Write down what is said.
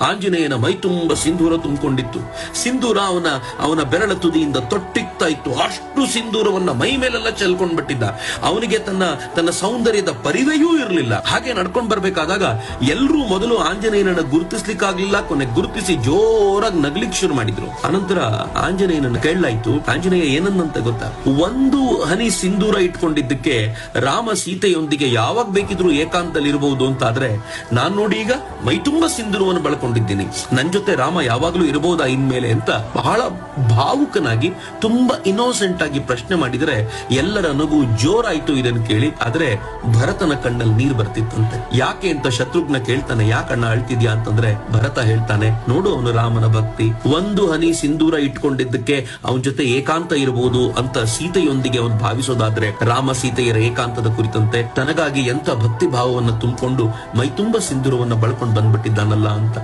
ಆಂಜನೇಯನ ಮೈ ತುಂಬ ಸಿಂಧೂರ ತುಂಬಿಕೊಂಡಿತ್ತು. ಸಿಂಧೂರ ಅವನ ಬೆರಳ ತುದಿಯಿಂದ ತೊಟ್ಟಿಗ್ತಾ ಇತ್ತು. ಅಷ್ಟು ಸಿಂಧೂರವನ್ನ ಮೈ ಮೇಲೆಲ್ಲ ಚೆಲ್ಕೊಂಡ್ಬಿಟ್ಟಿದ್ದ. ಅವನಿಗೆ ತನ್ನ ಸೌಂದರ್ಯದ ಪರಿವೆಯೂ ಇರಲಿಲ್ಲ. ಹಾಗೆ ನಡ್ಕೊಂಡ್ ಬರ್ಬೇಕಾದಾಗ ಎಲ್ರೂ ಮೊದಲು ಆಂಜನೇಯನನ್ನ ಗುರುತಿಸ್ಲಿಕ್ಕಾಗ್ಲಿಲ್ಲ. ಕೊನೆ ಗುರುತಿಸಿ ಜೋರಾಗಿ ನಗ್ಲಿಕ್ ಶುರು ಮಾಡಿದ್ರು. ಅನಂತರ ಆಂಜನೇಯನನ್ನ ಕೇಳಲಾಯ್ತು, ಆಂಜನೇಯ ಏನನ್ನಂತ ಗೊತ್ತಾ? ಒಂದು ಹನಿ ಸಿಂಧೂರ ಇಟ್ಕೊಂಡಿದ್ದಕ್ಕೆ ರಾಮ ಸೀತೆಯೊಂದಿಗೆ ಯಾವಾಗ ಬೇಕಿದ್ರು ಏಕಾಂತದಲ್ಲಿ ಇರಬಹುದು ಅಂತಾದ್ರೆ, ನಾನ್ ನೋಡಿ ಈಗ ಮೈ ತುಂಬಾ ಸಿಂಧೂರವನ್ನು ಬಳಕೊಂಡಿದ್ದೀನಿ, ನನ್ ಜೊತೆ ರಾಮ ಯಾವಾಗ್ಲೂ ಇರಬಹುದಾ ಇನ್ಮೇಲೆ ಅಂತ ಬಹಳ ಭಾವುಕನಾಗಿ ತುಂಬಾ ಇನ್ನೋಸೆಂಟ್ ಆಗಿ ಪ್ರಶ್ನೆ ಮಾಡಿದರೆ ಎಲ್ಲರ ನಗು ಜೋರಾಯ್ತು ಇದನ್ನು ಕೇಳಿ. ಆದ್ರೆ ಭರತನ ಕಣ್ಣಲ್ಲಿ ನೀರ್ ಬರ್ತಿತ್ತಂತೆ. ಯಾಕೆ ಅಂತ ಶತ್ರುಘ್ನ ಕೇಳ್ತಾನೆ, ಯಾಕಣ್ಣ ಅಳ್ತಿದ್ಯಾ ಅಂತಂದ್ರೆ ಭರತ ಹೇಳ್ತಾನೆ, ನೋಡು ಅವನು ರಾಮನ ಭಕ್ತಿ, ಒಂದು ಹನಿ ಸಿಂಧೂರ ಇಟ್ಕೊಂಡಿದ್ದಕ್ಕೆ ಅವನ ಜೊತೆ ಏಕಾಂತ ಇರಬಹುದು ಅಂತ ಸೀತೆಯೊಂದಿಗೆ ಅವನು ಭಾವಿಸೋದಾದ್ರೆ, ರಾಮ ಸೀತೆಯರ ಏಕಾಂತದ ಕುರಿತಂತೆ ತನಗಾಗಿ ಎಂತ ಭಕ್ತಿ ಭಾವವನ್ನು ತುಂಬಿಕೊಂಡು ಮೈ ತುಂಬ ಸಿಂಧೂರವನ್ನ ಬಳಕೊಂಡು ಬಂದ್ಬಿಟ್ಟಿದ್ದಾನಲ್ಲ ಅಂತ.